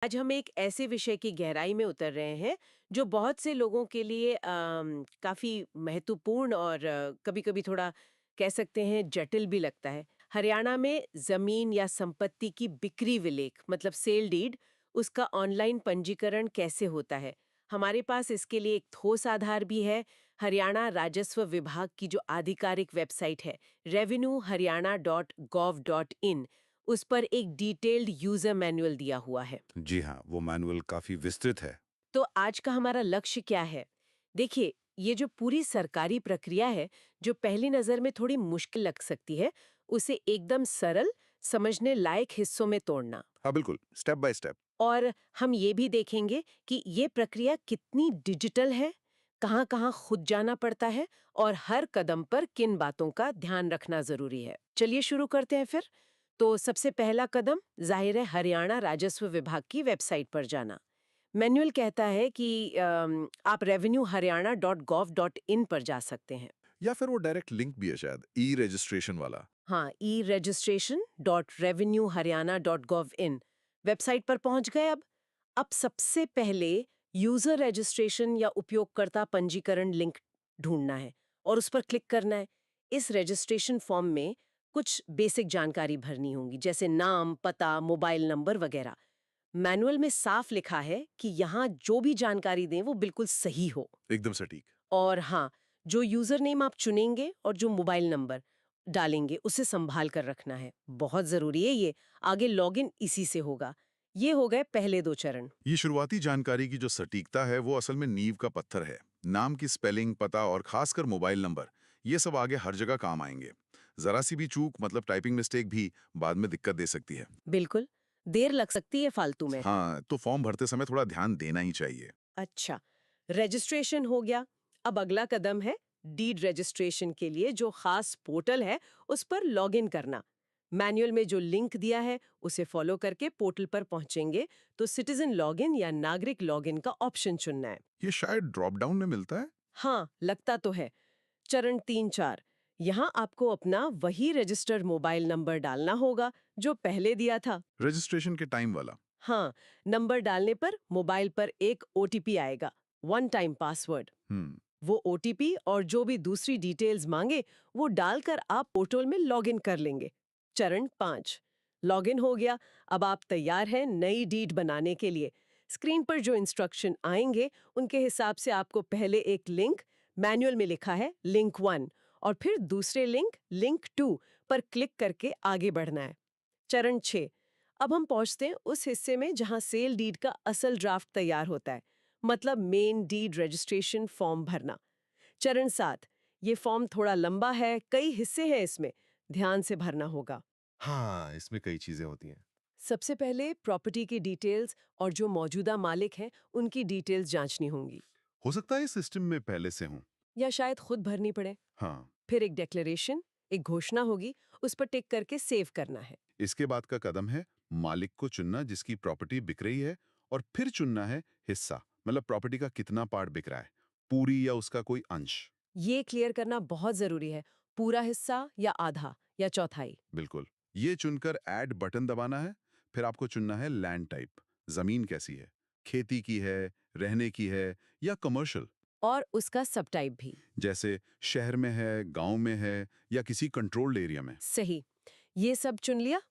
आज हम एक ऐसे विषय की गहराई में उतर रहे हैं जो बहुत से लोगों के लिए काफी महत्वपूर्ण और कभी-कभी थोड़ा कह सकते हैं जटिल भी लगता है। हरियाणा में जमीन या संपत्ति की बिक्री विलेख मतलब सेल डीड, उसका ऑनलाइन पंजीकरण कैसे होता है। हमारे पास इसके लिए एक ठोस आधार भी है। हरियाणा राजस्व विभाग की जो आधिकारिक वेबसाइट है revenuehariana.gov.in, उस पर एक डिटेल्ड यूजर मैनुअल दिया हुआ है। जी हाँ, वो मैनुअल काफी विस्तृत है। तो आज का हमारा लक्ष्य क्या है? देखिए, ये जो पूरी सरकारी प्रक्रिया है, जो पहली नज़र में थोड़ी मुश्किल लग सकती है, उसे एकदम सरल, समझने लायक हिस्सों में तोड़ना। हाँ बिल्कुल, स्टेप बाय स्टेप। और हम ये भी देखेंगे कि ये प्रक्रिया कितनी डिजिटल है, कहाँ-कहाँ खुद जाना पड़ता है और हर कदम पर किन बातों का ध्यान रखना ज़रूरी है। चलिए शुरू करते हैं फिर। तो सबसे पहला कदम ज़ाहिर है हरियाणा राजस्व विभाग की वेबसाइट पर जाना। मैनुअल कहता है कि आप revenuehariana.gov.in पर जा सकते हैं। या फिर वो डायरेक्ट लिंक भी है शायद, ई रजिस्ट्रेशन वाला। हाँ, e-registration.revenuehariana.gov.in वेबसाइट पर पहुंच गए। अब सबसे पहले यूजर रजिस्ट्रेशन या उपयोगकर्ता पंजीकरण लिंक ढूंढना है और उस पर क्लिक करना है। इस रजिस्ट्रेशन फॉर्म में कुछ बेसिक जानकारी भरनी होगी, जैसे नाम, पता, मोबाइल नंबर वगैरह। मैनुअल में साफ लिखा है कि यहाँ जो भी जानकारी दें वो बिल्कुल सही हो। एकदम सटीक। और हाँ, जो यूजर नेम आप चुनेंगे और जो मोबाइल नंबर डालेंगे उसे संभाल कर रखना है, बहुत जरूरी है ये। आगे लॉगिन इसी से होगा। ये हो गए पहले दो चरण। ये शुरुआती जानकारी की जो सटीकता है वो असल में नींव का पत्थर है। नाम की स्पेलिंग, पता और खासकर मोबाइल नंबर, ये सब आगे हर जगह काम आएंगे। जरा सी भी चूक मतलब टाइपिंग मिस्टेक भी बाद में दिक्कत दे सकती है। बिल्कुल, देर लग सकती है फालतू में। हाँ, तो फॉर्म भरते समय थोड़ा ध्यान देना ही चाहिए। अच्छा, रजिस्ट्रेशन हो गया। अब अगला कदम है डीड रजिस्ट्रेशन के लिए जो खास पोर्टल है उस पर लॉगिन करना। मैनुअल में जो लिंक दिया है उसे फॉलो करके पोर्टल पर पहुंचेंगे तो सिटीजन लॉगिन या नागरिक लॉगिन का ऑप्शन चुनना है। ये शायद ड्रॉप डाउन में मिलता है। हाँ, लगता तो है। चरण 3-4, यहाँ आपको अपना वही रजिस्टर्ड मोबाइल नंबर डालना होगा जो पहले दिया था। रजिस्ट्रेशन के टाइम वाला। हाँ, नंबर डालने पर मोबाइल पर एक ओटीपी आएगा, वन टाइम पासवर्ड। हम्म। वो ओटीपी और जो भी दूसरी डिटेल्स मांगे वो डालकर आप पोर्टल में लॉगिन कर लेंगे। चरण 5, लॉगिन हो गया। अब आप तैयार हैं नई डीड बनाने के लिए। स्क्रीन पर जो इंस्ट्रक्शन आएंगे उनके हिसाब से आपको पहले एक लिंक, मैनुअल में लिखा है लिंक 1, और फिर दूसरे लिंक, लिंक 2 पर क्लिक करके आगे बढ़ना है। चरण 6, अब हम पहुंचते हैं उस हिस्से में जहां सेल डीड का असल ड्राफ्ट तैयार होता है, मतलब मेन डीड रजिस्ट्रेशन फॉर्म भरना। चरण 7, ये फॉर्म थोड़ा लंबा है, कई हिस्से हैं इसमें, ध्यान से भरना होगा। हाँ, इसमें कई चीज़ें होती हैं। सबसे पहले प्रॉपर्टी की डिटेल्स और जो मौजूदा मालिक हैं उनकी डिटेल्स जांचनी होंगी, हो सकता है इस सिस्टम में पहले से हों। या शायद खुद भरनी पड़े। हाँ, फिर एक डिक्लेरेशन, एक घोषणा होगी, उस पर टिक करके सेव करना है। इसके बाद का कदम है मालिक को चुनना जिसकी प्रॉपर्टी बिक रही है और फिर चुनना है हिस्सा, मतलब प्रॉपर्टी का कितना पार्ट बिक रहा है, पूरी या उसका कोई अंश। ये क्लियर करना बहुत जरूरी है, पूरा हिस्सा या आधा या चौथाई। बिल्कुल। ये चुनकर ऐड बटन दबाना है। फिर आपको चुनना है लैंड टाइप, जमीन कैसी है, खेती की है, रहने की है या कमर्शियल, और उसका सब टाइप भी। जैसे शहर में है, गांव में है या किसी कंट्रोल्ड एरिया में। सही, ये सब चुन लिया।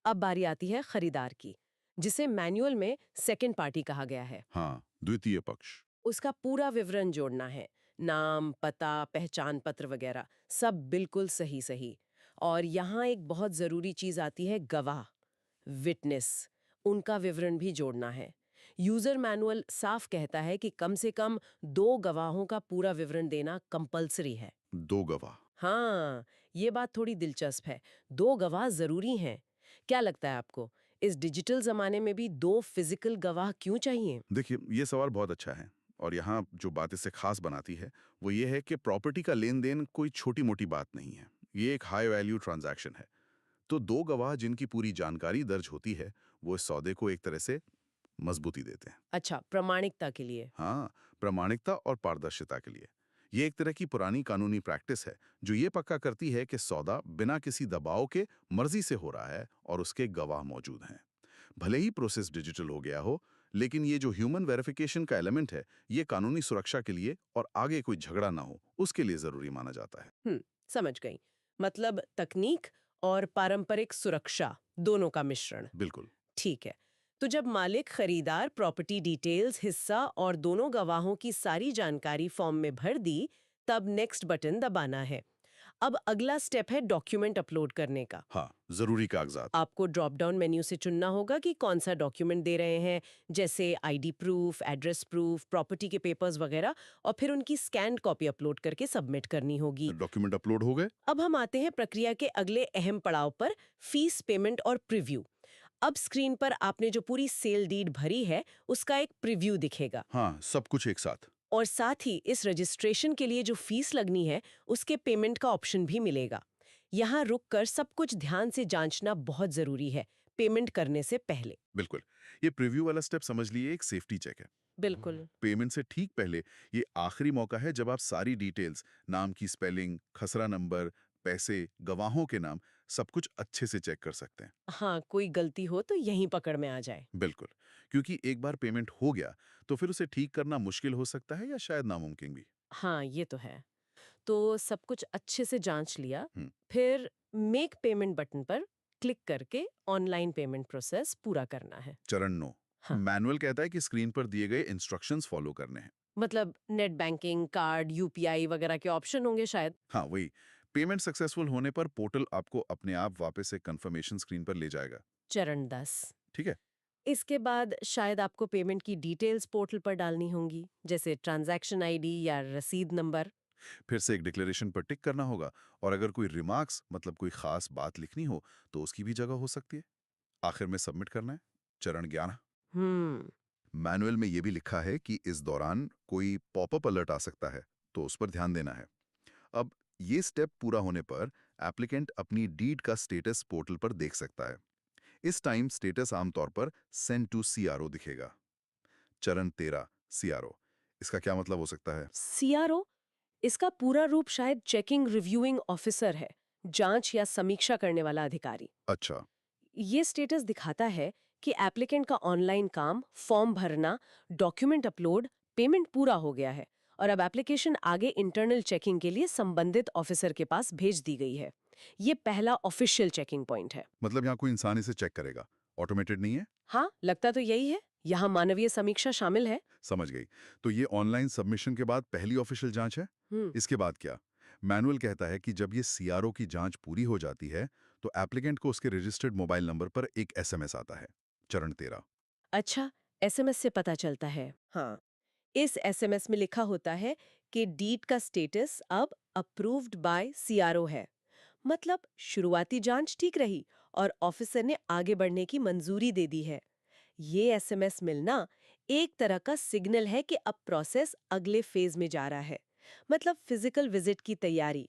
अब बारी आती है खरीदार की, जिसे मैनुअल में सेकंड पार्टी कहा गया है। हाँ, द्वितीय पक्ष। उसका पूरा विवरण जोड़ना है, नाम, पता, पहचान पत्र वगैरह, सब बिल्कुल सही सही। और यहाँ एक बहुत जरूरी चीज आती है, गवाह, विटनेस, उनका विवरण भी जोड़ना है। यूजर मैनुअल साफ कहता है कि कम से कम 2 गवाहों का पूरा विवरण देना कंपलसरी है। दो गवाह। हाँ, ये बात थोड़ी दिलचस्प है। 2 गवाह जरूरी हैं। क्या लगता है आपको, इस डिजिटल जमाने में भी 2 फिजिकल गवाह क्यों चाहिए? देखिए, ये सवाल बहुत अच्छा है और यहाँ जो बात इसे खास बनाती है वो ये है कि प्रॉपर्टी का लेन देन कोई छोटी मोटी बात नहीं है। ये एक हाई वैल्यू ट्रांजैक्शन है। तो दो गवाह जिनकी पूरी जानकारी दर्ज होती है वो इस सौदे को एक तरह से मजबूती देते हैं। अच्छा, प्रामाणिकता के लिए। हाँ, प्रामाणिकता और पारदर्शिता के लिए। ये एक तरह की पुरानी कानूनी प्रैक्टिस है जो ये पक्का करती है कि सौदा बिना किसी दबाव के मर्जी से हो रहा है और उसके गवाह मौजूद हैं। भले ही प्रोसेस डिजिटल हो गया हो, लेकिन ये जो ह्यूमन वेरिफिकेशन का एलिमेंट है, ये कानूनी सुरक्षा के लिए और आगे कोई झगड़ा ना हो, उसके लिए ज़रूरी माना जाता है। समझ गई। मतलब तकनीक और पारंपरिक सुरक्षा दोनों का मिश्रण। बिल्कुल। ठीक है। तो जब मालिक खरीदार प्रॉपर्टी डिटेल्स, हिस्सा और दोनों गवाहों की सारी जानकारी फॉर्म में भर दी, तब नेक्स्ट बटन दबाना है। अब अगला स्टेप है डॉक्यूमेंट अपलोड करने का। हाँ, ज़रूरी कागजात। आपको ड्रॉप डाउन मेन्यू से चुनना होगा कि कौन सा डॉक्यूमेंट दे रहे हैं, जैसे ID proof, address proof, property के पेपर्स वगैरह, और फिर उनकी स्कैन कॉपी अपलोड करके सबमिट करनी होगी। डॉक्यूमेंट अपलोड हो गए? अब हम आते हैं प्रक्रिया के अगले अहम पड़ाव पर, फीस पेमेंट और प्रीव्यू। अब स्क्रीन पर आपने जो पूरी सेल डीड भरी है, उसका एक प्रीव्यू दिखेगा। हाँ, सब कुछ एक साथ। और साथ ही इस रजिस्ट्रेशन के लिए जो फीस लगनी है, उसके पेमेंट का ऑप्शन भी मिलेगा। यहाँ रुककर सब कुछ ध्यान से जांचना बहुत जरूरी है, पेमेंट करने से पहले। बिल्कुल। ये प्रीव्यू वाला स्टेप समझ लिए एक सेफ्टी चेक है। बिल्कुल। पेमेंट से ठीक पहले ये आखिरी मौका है जब आप सारी डिटेल्स, नाम की स्पेलिंग, खसरा नंबर, पैसे, गवाहों के नाम, सब कुछ अच्छे से चेक कर सकते हैं। हाँ, कोई गलती हो तो यहीं पकड़ में आ जाए। बिल्कुल, क्योंकि एक बार पेमेंट हो गया तो फिर उसे ठीक करना मुश्किल हो सकता है या शायद नामुमकिन भी। हाँ, ये तो है। तो सब कुछ अच्छे से जांच लिया, हम्म, फिर मेक पेमेंट बटन पर क्लिक करके ऑनलाइन पेमेंट प्रोसेस पूरा करना है। चरण 9। हाँ। मैनुअल कहता है कि स्क्रीन पर दिए गए इंस्ट्रक्शंस फॉलो करने हैं। मतलब नेट बैंकिंग, कार्ड, यूपीआई वगैरह के ऑप्शन होंगे शायद। हाँ, वही। पेमेंट सक्सेसफुल होने पर पोर्टल आपको अपने आप वापस से कंफर्मेशन स्क्रीन पर ले जाएगा। चरण 10। ठीक है। इसके बाद शायद आपको पेमेंट की डिटेल्स पोर्टल पर डालनी होंगी, जैसे ट्रांजैक्शन आईडी या रसीद नंबर। फिर से एक डिक्लेरेशन पर टिक करना होगा और अगर कोई रिमार्क्स मतलब कोई खास बात लिखनी हो तो उसकी भी जगह हो सकती है। आखिर में सबमिट करना है। चरण 11। हम्म। मैनुअल में यह भी लिखा है कि इस दौरान कोई पॉपअप अलर्ट आ सकता है, तो उस पर ध्यान देना है। अब ये स्टेप पूरा होने पर एप्लीकेंट अपनी डीड का स्टेटस पोर्टल पर देख सकता है। इस टाइम स्टेटस आमतौर पर सेंड टू सीआरओ दिखेगा। चरण 13। सीआरओ। इसका क्या मतलब हो सकता है? सीआरओ, इसका पूरा रूप शायद चेकिंग रिव्यूइंग ऑफिसर है, जांच या समीक्षा करने वाला अधिकारी। अच्छा। ये स्टेटस दिखाता है कि एप्लीकेंट का ऑनलाइन काम, फॉर्म भरना, डॉक्यूमेंट अपलोड, पेमेंट पूरा हो गया है और अब एप्लीकेशन आगे इंटरनल चेकिंग के लिए संबंधित ऑफिसर के पास भेज दी गई है। ये पहला ऑफिशियल चेकिंग पॉइंट है। मतलब यहाँ कोई इंसान इसे चेक करेगा, ऑटोमेटेड नहीं है। हाँ, लगता तो यही है। यहाँ मानवीय समीक्षा शामिल है। समझ गई। तो ये ऑनलाइन सबमिशन के बाद पहली ऑफिशियल जांच है। इसके बाद क्या? मैनुअल कहता है कि जब ये सीआरओ की जांच पूरी हो जाती है तो एप्लीकेंट को उसके रजिस्टर्ड मोबाइल नंबर पर एक एसएमएस आता है। चरण 13। अच्छा, एसएमएस से पता चलता है। हाँ, इस एसएमएस में लिखा होता है कि डीड का स्टेटस अब अप्रूव्ड बाय सीआरओ है। मतलब शुरुआती जांच ठीक रही और ऑफिसर ने आगे बढ़ने की मंजूरी दे दी है। ये एसएमएस मिलना एक तरह का सिग्नल है कि अब प्रोसेस अगले फेज में जा रहा है, मतलब फिजिकल विजिट की तैयारी।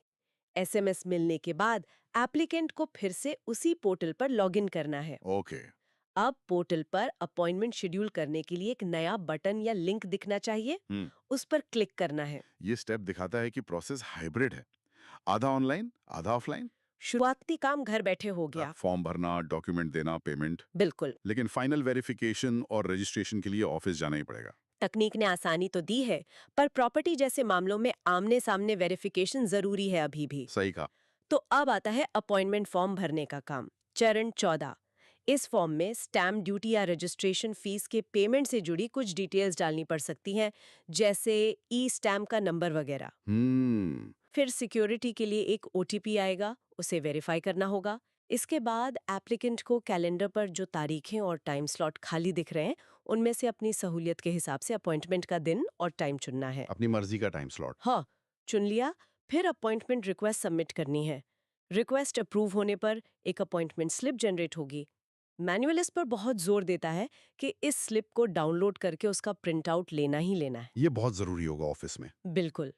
एसएमएस मिलने के बाद एप्लीकेंट को फिर से उसी पोर्टल पर लॉगिन करना है। ओके। अब पोर्टल पर अपॉइंटमेंट शेड्यूल करने के लिए एक नया बटन या लिंक दिखना चाहिए, उस पर क्लिक करना है। ये स्टेप दिखाता है कि प्रोसेस हाइब्रिड है, आधा ऑनलाइन आधा ऑफलाइन। शुरुआती काम घर बैठे हो गया। फॉर्म भरना, डॉक्यूमेंट देना, पेमेंट। बिल्कुल। लेकिन फाइनल वेरिफिकेशन और रजिस्ट्रेशन के लिए ऑफिस जाना ही पड़ेगा। तकनीक ने आसानी तो दी है, पर प्रॉपर्टी जैसे मामलों में आमने सामने वेरिफिकेशन जरूरी है अभी भी। सही कहा। तो अब आता है अपॉइंटमेंट फॉर्म भरने का काम। चरण 14। इस फॉर्म में स्टैम्प ड्यूटी या रजिस्ट्रेशन फीस के पेमेंट से जुड़ी कुछ डिटेल्स डालनी पड़ सकती हैं, जैसे ई स्टैम्प का नंबर वगैरह। फिर सिक्योरिटी के लिए एक ओटीपी आएगा, उसे वेरीफाई करना होगा। इसके बाद एप्लीकेंट को कैलेंडर पर जो तारीखें और टाइम स्लॉट खाली दिख रहे हैं, उनमें से अपनी सहूलियत के हिसाब से अपॉइंटमेंट का दिन और टाइम चुनना है। अपनी मर्जी का टाइम स्लॉट। हाँ, चुन लिया। फिर अपॉइंटमेंट रिक्वेस्ट सबमिट करनी है। रिक्वेस्ट अप्रूव होने पर एक अपॉइंटमेंट स्लिप जनरेट होगी। मैनुअल इस पर बहुत जोर देता है कि इस स्लिप को डाउनलोड करके उसका प्रिंट आउट लेना ही लेना है। ये बहुत जरूरी होगा ऑफिस में। बिल्कुल।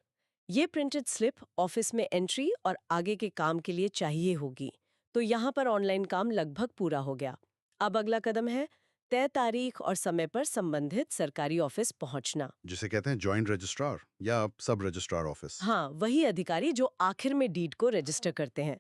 ये प्रिंटेड स्लिप ऑफिस में एंट्री और आगे के काम के लिए चाहिए होगी। तो यहाँ पर ऑनलाइन काम लगभग पूरा हो गया। अब अगला कदम है तय तारीख और समय पर संबंधित सरकारी ऑफिस पहुंचना। जिसे कहते हैं जॉइंट रजिस्ट्रार या सब रजिस्ट्रार ऑफिस। हाँ, वही अधिकारी जो आखिर में डीड को रजिस्टर करते हैं।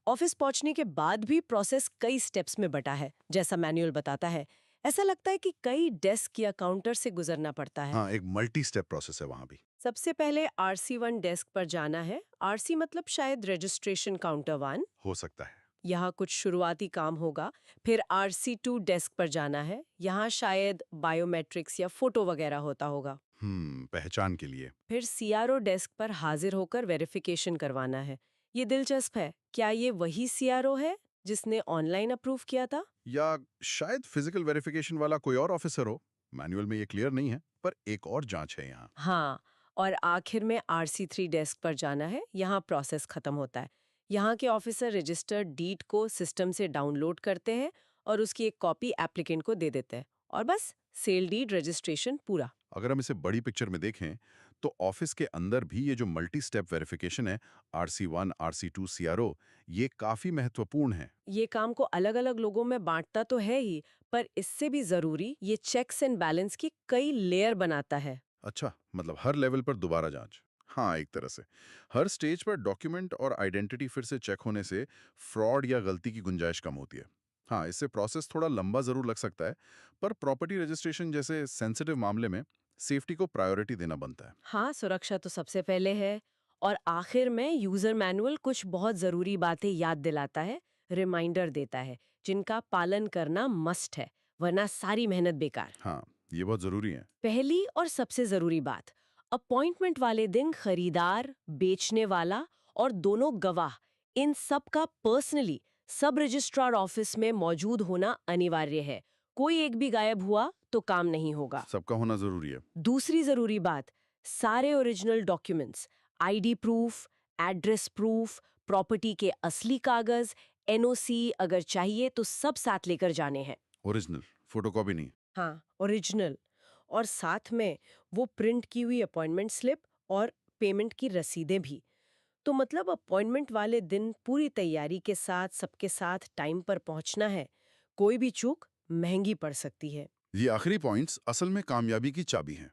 ऑफिस पहुंचने के बाद भी प्रोसेस कई स्टेप्स में बटा है, जैसा मैनुअल बताता है। ऐसा लगता है कि कई डेस्क या काउंटर से गुजरना पड़ता है। हाँ, एक मल्टी स्टेप प्रोसेस है वहां भी। सबसे पहले RC1 डेस्क पर जाना है। RC मतलब शायद रजिस्ट्रेशन काउंटर 1। हो सकता है। यहाँ कुछ शुरुआती काम होगा। फिर RC2 डेस्क पर जाना है। यहाँ शायद बायोमेट्रिक्स या फोटो वगैरह होता होगा। पहचान के लिए। फिर CRO डेस्क पर हाजिर होकर वेरिफिकेशन करवाना है। ये दिलचस्प है। क्या ये वही CRO है जिसने ऑनलाइन अप्रूव किया था? या शायद फिजिकल वेरिफिकेशन वाला कोई और ऑफिसर हो। मैनुअल में ये क्लियर नहीं है, पर एक और जांच है यहाँ। हाँ, और आखिर में RC3 डेस्क पर जाना है। यहाँ प्रोसेस खत्म होता है। यहाँ के ऑफिसर रजिस्टर्ड डीड को सिस्टम से डाउनलोड करते हैं और उसकी एक कॉपी एप्लीकेंट को दे देते हैं, और बस सेल डीड रजिस्ट्रेशन पूरा। अगर हम इसे बड़ी पिक्चर में देखें, तो ऑफिस के अंदर भी ये जो मल्टी स्टेप वेरिफिकेशन है, RC1, RC2, CRO, ये काफी महत्वपूर्ण है। ये काम को अलग-अलग लोगों में बांटता तो है ही, पर इससे भी जरूरी ये चेक्स एंड बैलेंस की कई लेयर बनाता है। अच्छा, मतलब हर लेवल पर दोबारा जांच। हाँ, एक तरह से हर स्टेज पर डॉक्यूमेंट और आइडेंटिटी फिर से चेक होने से फ्रॉड या गलती की गुंजाइश कम होती है। हाँ, इससे प्रोसेस थोड़ा लंबा जरूर लग सकता है, पर प्रॉपर्टी रजिस्ट्रेशन जैसे सेंसिटिव मामले में सेफ्टी को प्रायोरिटी देना बनता है। हाँ, सुरक्षा तो सबसे पहले है। और आखिर में यूजर मैनुअल कुछ बहुत जरूरी बातें याद दिलाता है, रिमाइंडर देता है, जिनका पालन करना मस्ट है, वरना सारी मेहनत बेकार। हाँ, ये बहुत जरूरी है। पहली और सबसे जरूरी बात, अपॉइंटमेंट वाले दिन खरीदार, बेचने वाला और दोनों गवाह, इन सब का पर्सनली सब रजिस्ट्रार ऑफिस में मौजूद होना अनिवार्य है। कोई एक भी गायब हुआ तो काम नहीं होगा। सबका होना जरूरी है। दूसरी जरूरी बात, सारे original documents, ID proof, address proof, property के असली कागज, NOC अगर चाहिए तो सब साथ लेकर जाने हैं। ओरिजिनल, फोटोकॉपी नहीं। हाँ, ओरिजिनल। और साथ में वो प्रिंट की हुई अपॉइंटमेंट स्लिप और पेमेंट की रसीदें भी। तो मतलब अपॉइंटमेंट वाले दिन पूरी तैयारी के साथ सबके साथ टाइम पर पहुंचना है। कोई भी चूक महंगी पड़ सकती है। ये आखिरी पॉइंट्स असल में कामयाबी की चाबी हैं।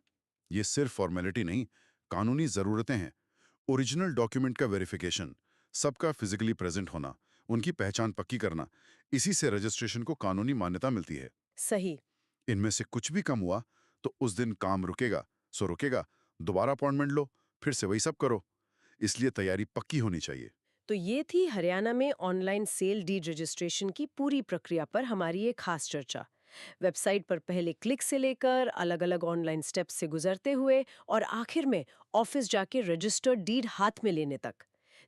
ये सिर्फ फॉर्मेलिटी नहीं, कानूनी जरूरतें हैं। ओरिजिनल डॉक्यूमेंट का वेरिफिकेशन, सबका फिजिकली प्रेजेंट होना, उनकी पहचान पक्की करना, इसी से रजिस्ट्रेशन को कानूनी मान्यता मिलती है। सही। इनमें से कुछ भी कम हुआ तो उस दिन काम रुकेगा, सो रुकेगा, दोबारा अपॉइंटमेंट लो, फिर से वही सब करो। इसलिए तैयारी पक्की होनी चाहिए। तो ये थी हरियाणा में ऑनलाइन सेल डीड रजिस्ट्रेशन की पूरी प्रक्रिया पर हमारी एक खास चर्चा। वेबसाइट पर पहले क्लिक से लेकर अलग-अलग ऑनलाइन स्टेप्स से गुजरते हुए और आखिर में ऑफिस जाके रजिस्टर्ड डीड हाथ में लेने तक।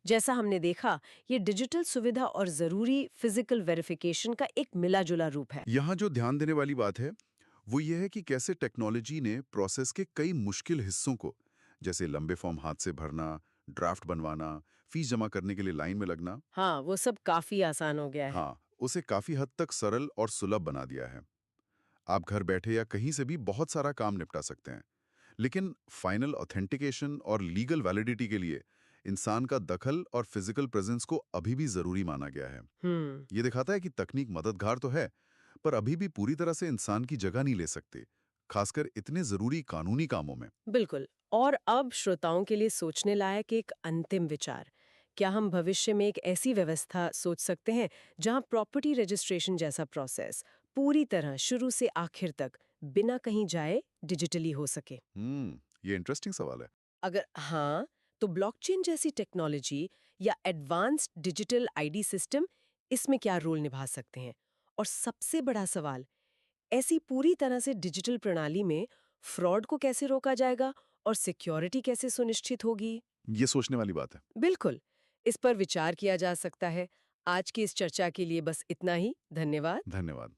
जैसा हमने देखा, ये डिजिटल सुविधा और जरूरी फिजिकल वेरिफिकेशन का एक मिला-जुला रूप है। यहाँ जो ध्यान देने वाली बात है, वो ये है कि कैसे टेक्नोलॉजी ने प्रोसेस के कई मुश्किल हिस्सों को, जैसे लंबे फॉर्म हाथ से भरना, ड्राफ्ट बनवाना, फीस जमा करने के लिए लाइन में लगना, हाँ, वो सब काफी आसान हो गया है। हाँ, उसे काफी हद तक सरल और सुलभ बना दिया है। आप घर बैठे या कहीं से भी बहुत सारा काम निपटा सकते हैं। लेकिन फाइनल ऑथेंटिकेशन और लीगल वैलिडिटी के लिए इंसान का दखल और फिजिकल प्रेजेंस को अभी भी जरूरी माना गया है। ये दिखाता है कि तकनीक मददगार तो है, पर अभी भी पूरी तरह से इंसान की जगह नहीं ले सकते, खासकर इतने जरूरी कानूनी कामों में। बिल्कुल। और अब श्रोताओं के लिए सोचने लायक एक अंतिम विचार, क्या हम भविष्य में एक ऐसी व्यवस्था सोच सकते हैं जहां प्रॉपर्टी रजिस्ट्रेशन जैसा प्रोसेस पूरी तरह शुरू से आखिर तक बिना कहीं जाए डिजिटली हो सके? ये इंटरेस्टिंग सवाल है। अगर हाँ, तो ब्लॉकचेन जैसी टेक्नोलॉजी या एडवांस्ड डिजिटल ID सिस्टम इसमें क्या रोल निभा सकते हैं? और सबसे बड़ा सवाल, ऐसी पूरी तरह से डिजिटल प्रणाली में फ्रॉड को कैसे रोका जाएगा और सिक्योरिटी कैसे सुनिश्चित होगी? ये सोचने वाली बात है। बिल्कुल, इस पर विचार किया जा सकता है। आज की इस चर्चा के लिए बस इतना ही। धन्यवाद। धन्यवाद।